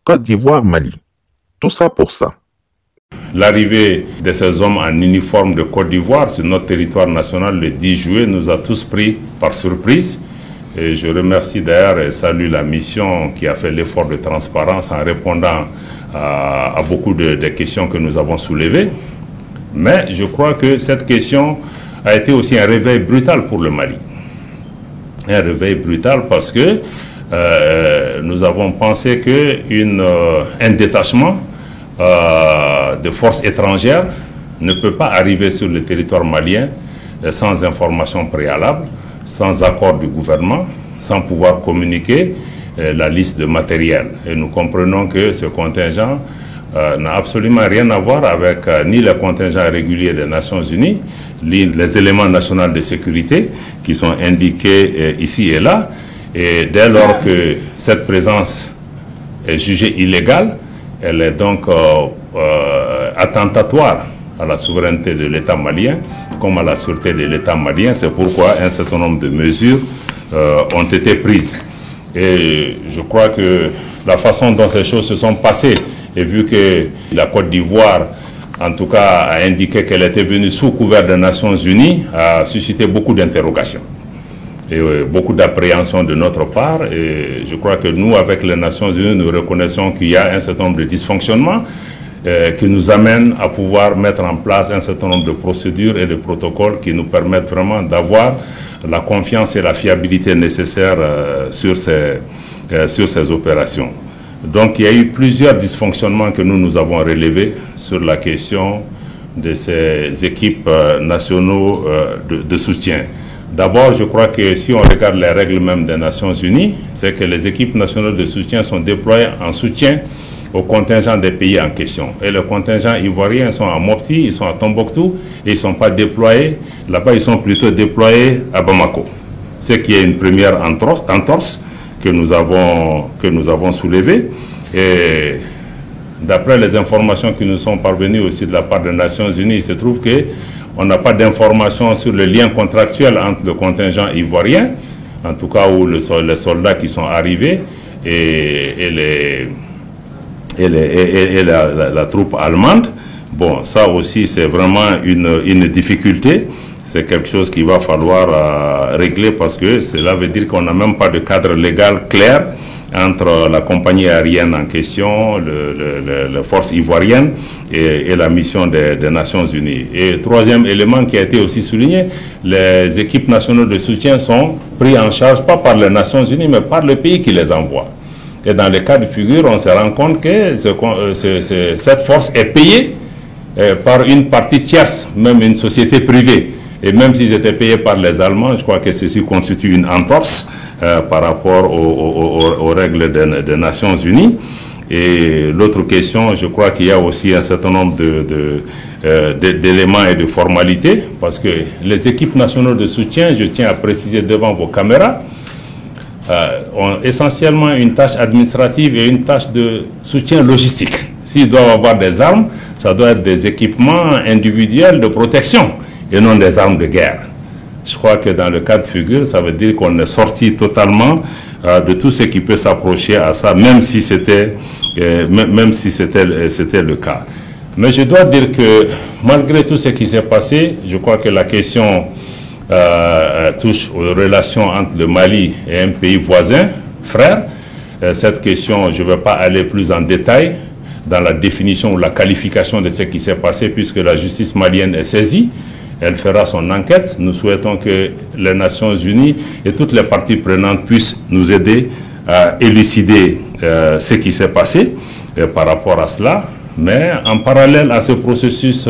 Côte d'Ivoire, Mali. Tout ça pour ça. L'arrivée de ces hommes en uniforme de Côte d'Ivoire sur notre territoire national le 10 juillet nous a tous pris par surprise. Et je remercie d'ailleurs et salue la mission qui a fait l'effort de transparence en répondant à beaucoup de questions que nous avons soulevées. Mais je crois que cette question a été aussi un réveil brutal pour le Mali. Un réveil brutal parce que nous avons pensé qu'un détachement de forces étrangères ne peut pas arriver sur le territoire malien sans information préalable, sans accord du gouvernement, sans pouvoir communiquer la liste de matériel. Et nous comprenons que ce contingent n'a absolument rien à voir avec ni le contingent régulier des Nations Unies, ni les éléments nationaux de sécurité qui sont indiqués ici et là. Et dès lors que cette présence est jugée illégale, elle est donc attentatoire à la souveraineté de l'État malien, comme à la sûreté de l'État malien. C'est pourquoi un certain nombre de mesures ont été prises. Et je crois que la façon dont ces choses se sont passées, et vu que la Côte d'Ivoire, en tout cas, a indiqué qu'elle était venue sous couvert des Nations Unies, a suscité beaucoup d'interrogations et beaucoup d'appréhension de notre part. Et je crois que nous, avec les Nations Unies, nous reconnaissons qu'il y a un certain nombre de dysfonctionnements qui nous amènent à pouvoir mettre en place un certain nombre de procédures et de protocoles qui nous permettent vraiment d'avoir la confiance et la fiabilité nécessaires sur ces opérations. Donc il y a eu plusieurs dysfonctionnements que nous avons relevés sur la question de ces équipes nationaux de soutien. D'abord, je crois que si on regarde les règles même des Nations Unies, c'est que les équipes nationales de soutien sont déployées en soutien au contingent des pays en question. Et les contingents ivoiriens sont à Mopti, ils sont à Tombouctou, et ils ne sont pas déployés. Là-bas, ils sont plutôt déployés à Bamako. Ce qui est une première entorse que nous avons soulevée. Et d'après les informations qui nous sont parvenues aussi de la part des Nations Unies, il se trouve qu'on n'a pas d'informations sur le lien contractuel entre le contingent ivoirien, en tout cas où les soldats qui sont arrivés, et la troupe allemande. Bon, ça aussi c'est vraiment une difficulté. C'est quelque chose qu'il va falloir régler parce que cela veut dire qu'on n'a même pas de cadre légal clair entre la compagnie aérienne en question, les forces ivoiriennes et la mission des Nations Unies. Et troisième élément qui a été aussi souligné, les équipes nationales de soutien sont prises en charge pas par les Nations Unies mais par le pays qui les envoie. Et dans les cas de figure, on se rend compte que cette force est payée par une partie tierce, même une société privée. Et même s'ils étaient payés par les Allemands, je crois que ceci constitue une entorse par rapport aux règles des Nations Unies. Et l'autre question, je crois qu'il y a aussi un certain nombre d'éléments et de formalités, parce que les équipes nationales de soutien, je tiens à préciser devant vos caméras, ont essentiellement une tâche administrative et une tâche de soutien logistique. S'ils doivent avoir des armes, ça doit être des équipements individuels de protection et non des armes de guerre. Je crois que dans le cas de figure, ça veut dire qu'on est sorti totalement de tout ce qui peut s'approcher à ça, même si c'était le cas. Mais je dois dire que malgré tout ce qui s'est passé, je crois que la question touche aux relations entre le Mali et un pays voisin, frère. Cette question, je ne vais pas aller plus en détail dans la définition ou la qualification de ce qui s'est passé, puisque la justice malienne est saisie. Elle fera son enquête. Nous souhaitons que les Nations Unies et toutes les parties prenantes puissent nous aider à élucider ce qui s'est passé par rapport à cela. Mais en parallèle à ce processus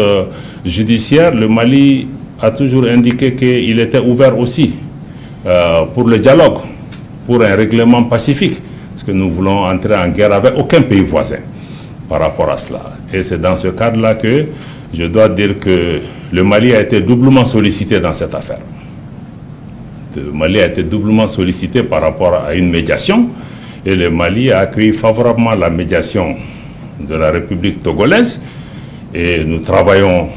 judiciaire, le Mali a toujours indiqué qu'il était ouvert aussi pour le dialogue, pour un règlement pacifique, parce que nous voulons entrer en guerre avec aucun pays voisin par rapport à cela. Et c'est dans ce cadre-là que je dois dire que le Mali a été doublement sollicité dans cette affaire. Le Mali a été doublement sollicité par rapport à une médiation, et le Mali a accueilli favorablement la médiation de la République togolaise, et nous travaillons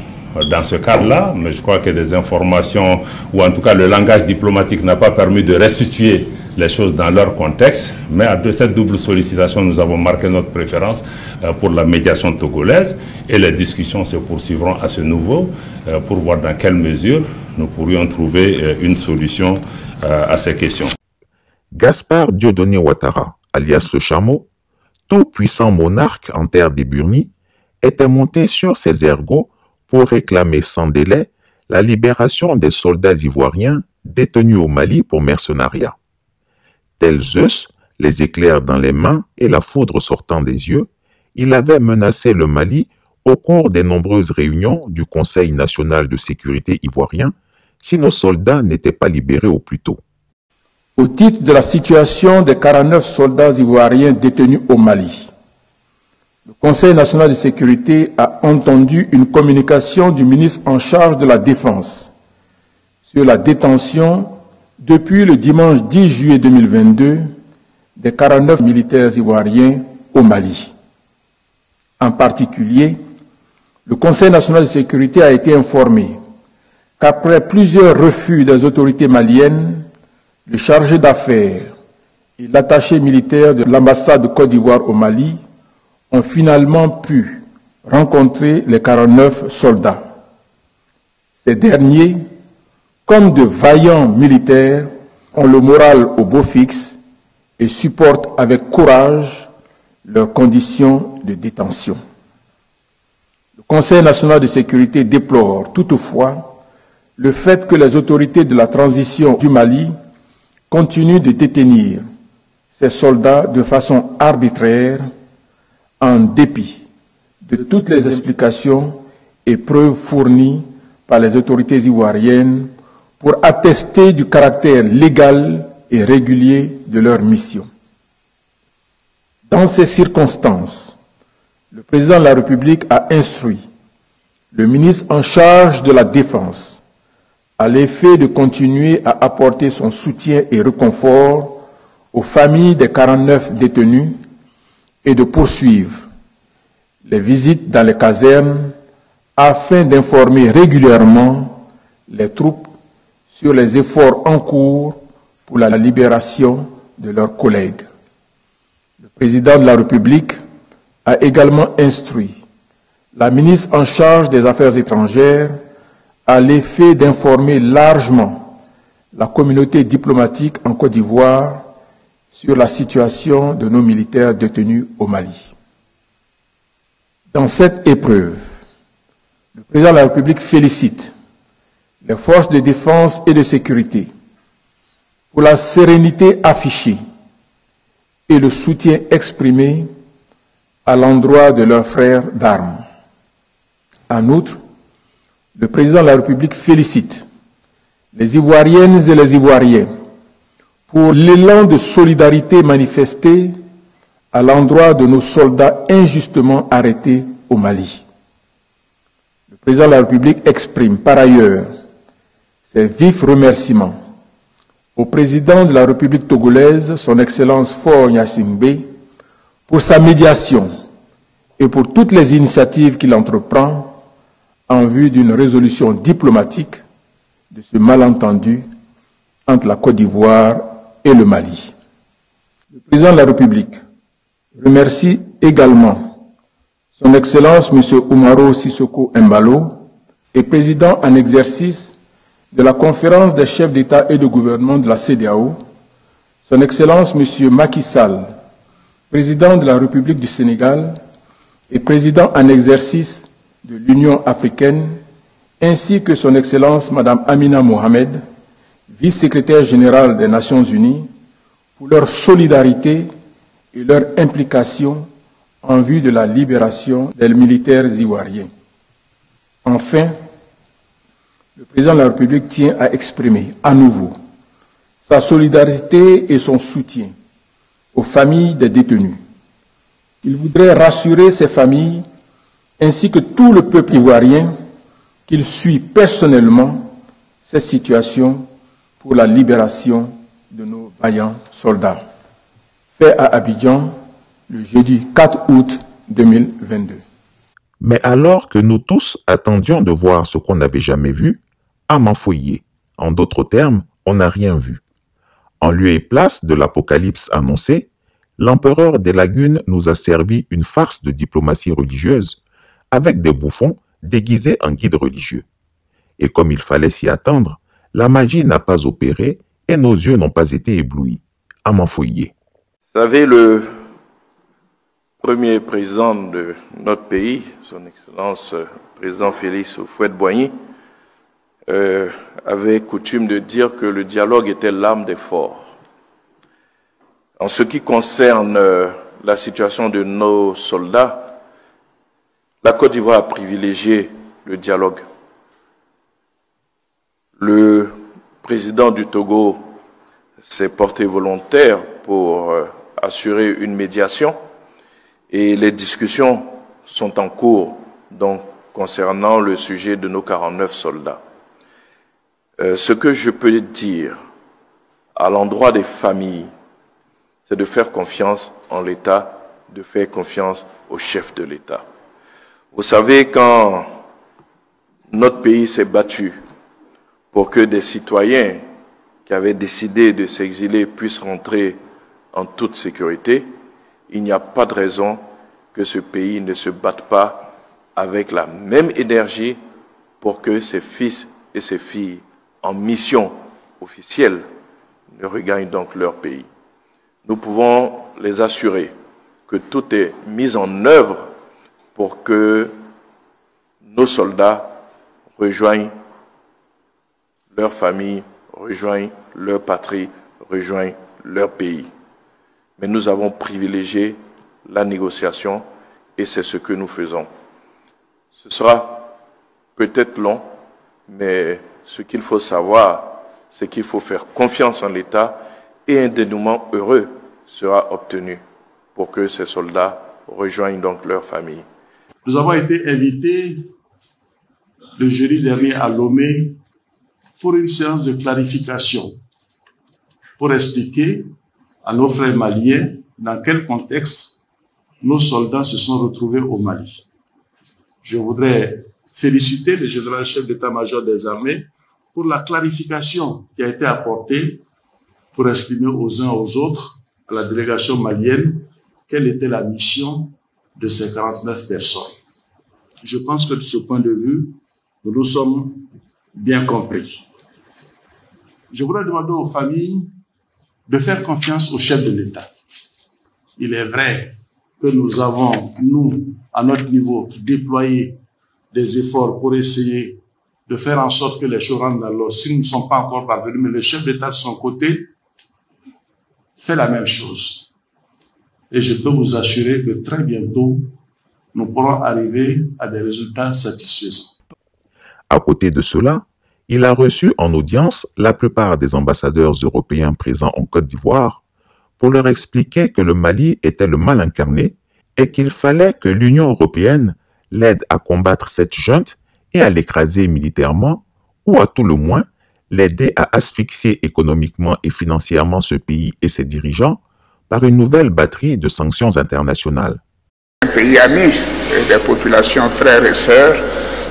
dans ce cadre-là, mais je crois que des informations, ou en tout cas le langage diplomatique n'a pas permis de restituer les choses dans leur contexte. Mais à cette double sollicitation, nous avons marqué notre préférence pour la médiation togolaise et les discussions se poursuivront à ce niveau pour voir dans quelle mesure nous pourrions trouver une solution à ces questions. Gaspard Dieudonné Ouattara, alias le Chameau, tout puissant monarque en terre des Burnis, était monté sur ses ergots pour réclamer sans délai la libération des soldats ivoiriens détenus au Mali pour mercenariat. Tel Zeus, les éclairs dans les mains et la foudre sortant des yeux, il avait menacé le Mali au cours des nombreuses réunions du Conseil national de sécurité ivoirien si nos soldats n'étaient pas libérés au plus tôt. Au titre de la situation des 49 soldats ivoiriens détenus au Mali, le Conseil national de sécurité a entendu une communication du ministre en charge de la Défense sur la détention depuis le dimanche 10 juillet 2022 des 49 militaires ivoiriens au Mali. En particulier, le Conseil national de sécurité a été informé qu'après plusieurs refus des autorités maliennes, le chargé d'affaires et l'attaché militaire de l'ambassade de Côte d'Ivoire au Mali ont finalement pu rencontrer les 49 soldats. Ces derniers, comme de vaillants militaires, ont le moral au beau fixe et supportent avec courage leurs conditions de détention. Le Conseil national de sécurité déplore toutefois le fait que les autorités de la transition du Mali continue de détenir ces soldats de façon arbitraire en dépit de toutes les explications et preuves fournies par les autorités ivoiriennes pour attester du caractère légal et régulier de leur mission. Dans ces circonstances, le président de la République a instruit le ministre en charge de la Défense à l'effet de continuer à apporter son soutien et réconfort aux familles des 49 détenus et de poursuivre les visites dans les casernes afin d'informer régulièrement les troupes sur les efforts en cours pour la libération de leurs collègues. Le président de la République a également instruit la ministre en charge des Affaires étrangères à l'effet d'informer largement la communauté diplomatique en Côte d'Ivoire sur la situation de nos militaires détenus au Mali. Dans cette épreuve, le président de la République félicite les forces de défense et de sécurité pour la sérénité affichée et le soutien exprimé à l'endroit de leurs frères d'armes. En outre, le président de la République félicite les Ivoiriennes et les Ivoiriens pour l'élan de solidarité manifesté à l'endroit de nos soldats injustement arrêtés au Mali. Le président de la République exprime par ailleurs ses vifs remerciements au président de la République togolaise, son Excellence Faure Gnassingbé, pour sa médiation et pour toutes les initiatives qu'il entreprend en vue d'une résolution diplomatique de ce malentendu entre la Côte d'Ivoire et le Mali. Le président de la République remercie également son Excellence M. Umaro Sissoko Embalo et président en exercice de la conférence des chefs d'État et de gouvernement de la CEDEAO, son Excellence M. Macky Sall, président de la République du Sénégal et président en exercice de l'Union africaine, ainsi que son Excellence Mme Amina Mohamed, vice-secrétaire générale des Nations Unies, pour leur solidarité et leur implication en vue de la libération des militaires ivoiriens. Enfin, le président de la République tient à exprimer à nouveau sa solidarité et son soutien aux familles des détenus. Il voudrait rassurer ces familles ainsi que tout le peuple ivoirien qu'il suit personnellement cette situation pour la libération de nos vaillants soldats. Fait à Abidjan le jeudi 4 août 2022. Mais alors que nous tous attendions de voir ce qu'on n'avait jamais vu, à Manfoyer, en d'autres termes, on n'a rien vu. En lieu et place de l'apocalypse annoncé, l'empereur des lagunes nous a servi une farce de diplomatie religieuse avec des bouffons déguisés en guides religieux. Et comme il fallait s'y attendre, la magie n'a pas opéré et nos yeux n'ont pas été éblouis. Amanfoye. Vous savez, le premier président de notre pays, son Excellence président Félix Houphouët-Boigny, avait coutume de dire que le dialogue était l'âme des forts. En ce qui concerne la situation de nos soldats, la Côte d'Ivoire a privilégié le dialogue. Le président du Togo s'est porté volontaire pour assurer une médiation et les discussions sont en cours donc, concernant le sujet de nos 49 soldats. Ce que je peux dire à l'endroit des familles, c'est de faire confiance en l'État, de faire confiance au chef de l'État. Vous savez, quand notre pays s'est battu pour que des citoyens qui avaient décidé de s'exiler puissent rentrer en toute sécurité, il n'y a pas de raison que ce pays ne se batte pas avec la même énergie pour que ses fils et ses filles en mission officielle ne regagnent donc leur pays. Nous pouvons les assurer que tout est mis en œuvre pour que nos soldats rejoignent leur famille, rejoignent leur patrie, rejoignent leur pays. Mais nous avons privilégié la négociation et c'est ce que nous faisons. Ce sera peut-être long, mais ce qu'il faut savoir, c'est qu'il faut faire confiance en l'État et un dénouement heureux sera obtenu pour que ces soldats rejoignent donc leur famille. Nous avons été invités le jeudi dernier à Lomé pour une séance de clarification, pour expliquer à nos frères maliens dans quel contexte nos soldats se sont retrouvés au Mali. Je voudrais féliciter le général-chef d'état-major des armées pour la clarification qui a été apportée pour exprimer aux uns aux autres, à la délégation malienne, quelle était la mission de ces 49 personnes. Je pense que de ce point de vue, nous nous sommes bien compris. Je voudrais demander aux familles de faire confiance au chef de l'État. Il est vrai que nous avons, nous, à notre niveau, déployé des efforts pour essayer de faire en sorte que les choses rentrent dans l'ordre. S'ils ne sont pas encore parvenus, mais le chef d'État de son côté fait la même chose. Et je peux vous assurer que très bientôt, nous pourrons arriver à des résultats satisfaisants. À côté de cela, il a reçu en audience la plupart des ambassadeurs européens présents en Côte d'Ivoire pour leur expliquer que le Mali était le mal incarné et qu'il fallait que l'Union européenne l'aide à combattre cette junte et à l'écraser militairement, ou à tout le moins l'aider à asphyxier économiquement et financièrement ce pays et ses dirigeants par une nouvelle batterie de sanctions internationales. Un pays ami et des populations frères et sœurs,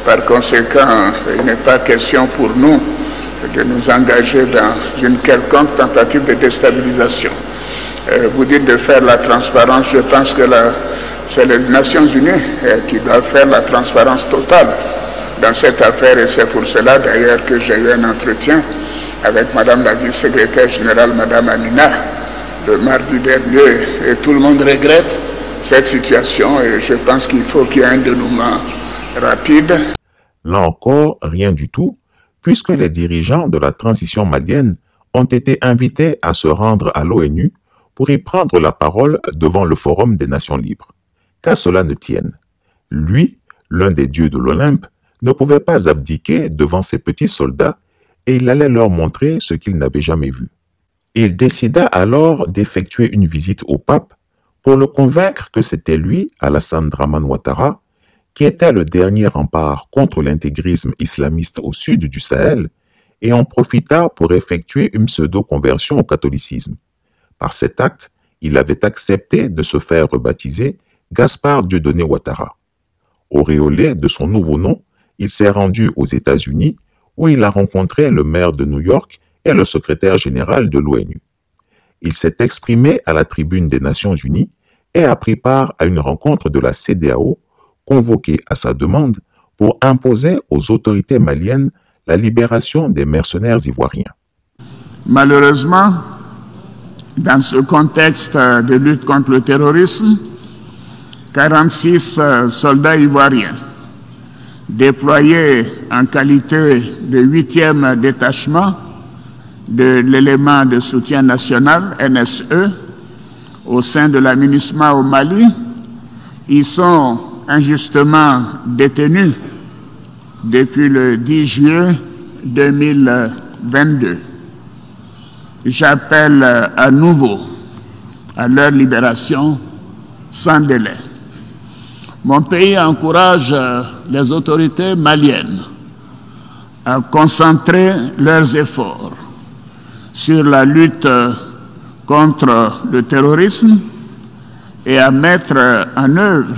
par conséquent, il n'est pas question pour nous de nous engager dans une quelconque tentative de déstabilisation. Vous dites de faire la transparence, je pense que c'est les Nations Unies qui doivent faire la transparence totale dans cette affaire et c'est pour cela d'ailleurs que j'ai eu un entretien avec Madame la vice-secrétaire générale, Madame Amina, le mardi dernier et tout le monde regrette cette situation et je pense qu'il faut qu'il y ait un dénouement rapide. Là encore, rien du tout, puisque les dirigeants de la transition malienne ont été invités à se rendre à l'ONU pour y prendre la parole devant le Forum des Nations libres. Qu'à cela ne tienne, lui, l'un des dieux de l'Olympe, ne pouvait pas abdiquer devant ses petits soldats et il allait leur montrer ce qu'il n'avait jamais vu. Il décida alors d'effectuer une visite au pape pour le convaincre que c'était lui, Alassane Dramane Ouattara, qui était le dernier rempart contre l'intégrisme islamiste au sud du Sahel, et en profita pour effectuer une pseudo-conversion au catholicisme. Par cet acte, il avait accepté de se faire rebaptiser Gaspard Dieudonné Ouattara. Auréolé de son nouveau nom, il s'est rendu aux États-Unis où il a rencontré le maire de New York et le secrétaire général de l'ONU. Il s'est exprimé à la tribune des Nations Unies et a pris part à une rencontre de la CEDEAO convoquée à sa demande pour imposer aux autorités maliennes la libération des mercenaires ivoiriens. Malheureusement, dans ce contexte de lutte contre le terrorisme, 46 soldats ivoiriens déployés en qualité de 8e détachement de l'élément de soutien national, NSE, au sein de la MINUSMA au Mali, ils sont injustement détenus depuis le 10 juillet 2022. J'appelle à nouveau à leur libération sans délai. Mon pays encourage les autorités maliennes à concentrer leurs efforts sur la lutte contre le terrorisme et à mettre en œuvre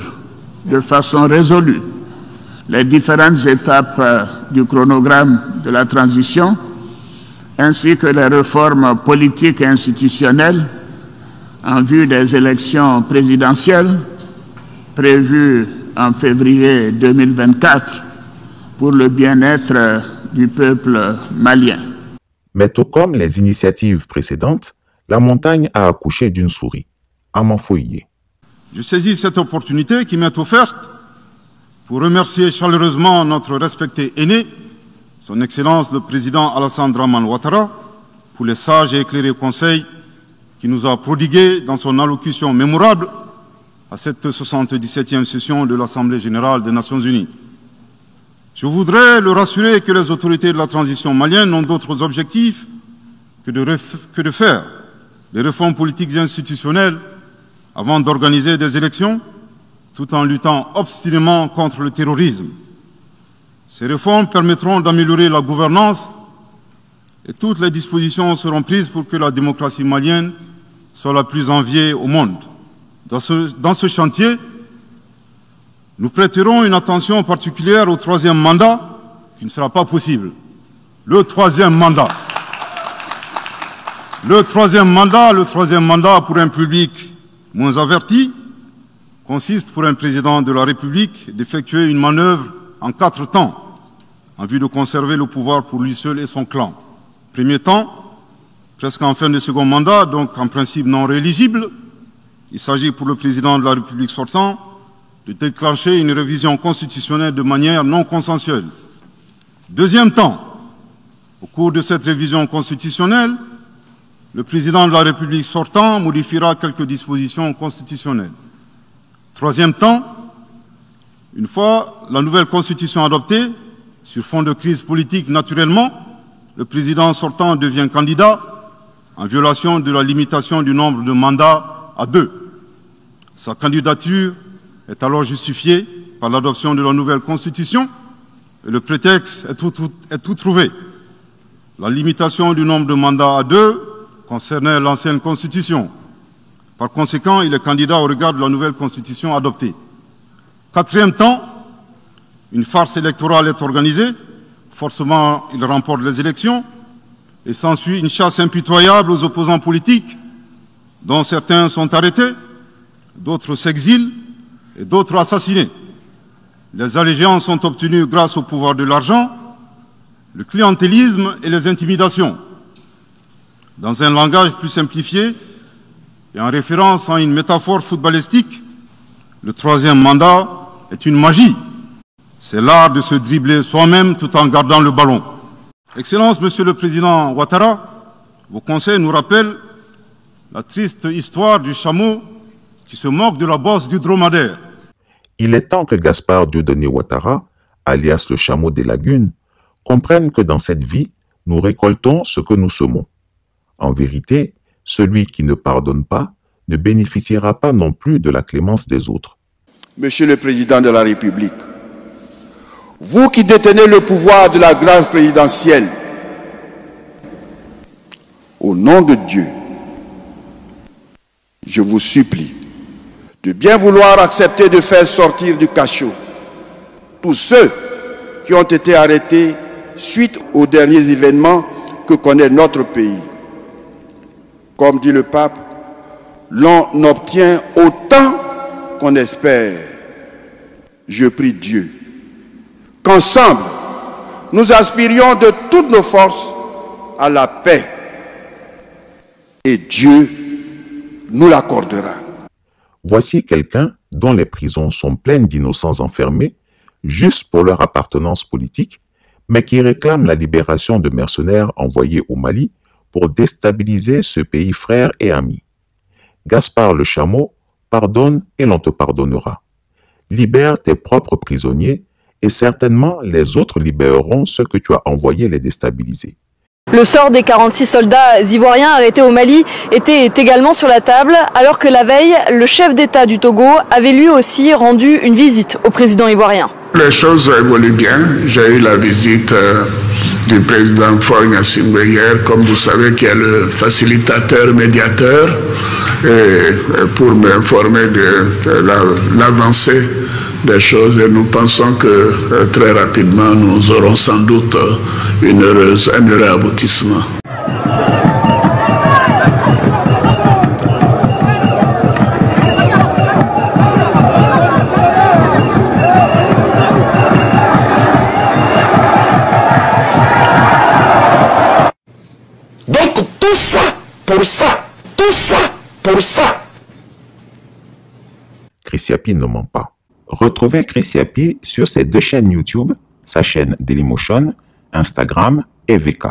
de façon résolue les différentes étapes du chronogramme de la transition, ainsi que les réformes politiques et institutionnelles en vue des élections présidentielles prévues en février 2024 pour le bien-être du peuple malien. Mais tout comme les initiatives précédentes, la montagne a accouché d'une souris, Amanfoye. Je saisis cette opportunité qui m'est offerte pour remercier chaleureusement notre respecté aîné, son Excellence le Président Alassane Dramane Ouattara, pour les sages et éclairés conseils qu'il nous a prodigués dans son allocution mémorable à cette 77e session de l'Assemblée générale des Nations unies. Je voudrais le rassurer que les autorités de la transition malienne n'ont d'autres objectifs que de faire des réformes politiques et institutionnelles avant d'organiser des élections, tout en luttant obstinément contre le terrorisme. Ces réformes permettront d'améliorer la gouvernance et toutes les dispositions seront prises pour que la démocratie malienne soit la plus enviée au monde. Dans ce chantier, nous prêterons une attention particulière au troisième mandat, qui ne sera pas possible. Le troisième mandat pour un public moins averti consiste pour un président de la République d'effectuer une manœuvre en 4 temps, en vue de conserver le pouvoir pour lui seul et son clan. Premier temps, presque en fin de second mandat, donc en principe non rééligible, il s'agit pour le président de la République sortant de déclencher une révision constitutionnelle de manière non consensuelle. Deuxième temps, au cours de cette révision constitutionnelle, le président de la République sortant modifiera quelques dispositions constitutionnelles. Troisième temps, une fois la nouvelle constitution adoptée, sur fond de crise politique naturellement, le président sortant devient candidat en violation de la limitation du nombre de mandats à 2. Sa candidature est alors justifiée par l'adoption de la nouvelle constitution et le prétexte est tout trouvé. La limitation du nombre de mandats à 2 concernait l'ancienne constitution. Par conséquent, il est candidat au regard de la nouvelle constitution adoptée. Quatrième temps, une farce électorale est organisée. Forcément, il remporte les élections et s'ensuit une chasse impitoyable aux opposants politiques, dont certains sont arrêtés, d'autres s'exilent et d'autres assassinés. Les allégeances sont obtenues grâce au pouvoir de l'argent, le clientélisme et les intimidations. Dans un langage plus simplifié et en référence à une métaphore footballistique, le troisième mandat est une magie. C'est l'art de se dribbler soi-même tout en gardant le ballon. Excellence, Monsieur le Président Ouattara, vos conseils nous rappellent la triste histoire du chameau qui se moque de la bosse du dromadaire. Il est temps que Gaspard Dieudonné Ouattara, alias le chameau des lagunes, comprenne que dans cette vie, nous récoltons ce que nous semons. En vérité, celui qui ne pardonne pas ne bénéficiera pas non plus de la clémence des autres. Monsieur le Président de la République, vous qui détenez le pouvoir de la grâce présidentielle, au nom de Dieu, je vous supplie de bien vouloir accepter de faire sortir du cachot tous ceux qui ont été arrêtés suite aux derniers événements que connaît notre pays. Comme dit le pape, l'on obtient autant qu'on espère. Je prie Dieu qu'ensemble, nous aspirions de toutes nos forces à la paix. Et Dieu nous l'accordera. Voici quelqu'un dont les prisons sont pleines d'innocents enfermés juste pour leur appartenance politique, mais qui réclame la libération de mercenaires envoyés au Mali pour déstabiliser ce pays frère et ami. Gaspard le Chameau, pardonne et l'on te pardonnera. Libère tes propres prisonniers et certainement les autres libéreront ceux que tu as envoyés les déstabiliser. Le sort des 46 soldats ivoiriens arrêtés au Mali était également sur la table, alors que la veille, le chef d'État du Togo avait lui aussi rendu une visite au président ivoirien. Les choses évoluent bien. J'ai eu la visite du président Faure Gnassingbé hier, comme vous savez, qui est le facilitateur, médiateur, et pour m'informer de l'avancée des choses. Et nous pensons que très rapidement, nous aurons sans doute un heureux aboutissement. Donc tout ça, pour ça. Chris Yapi ne ment pas. Retrouvez Chris Yapi sur ses deux chaînes YouTube, sa chaîne Dailymotion, Instagram et VK.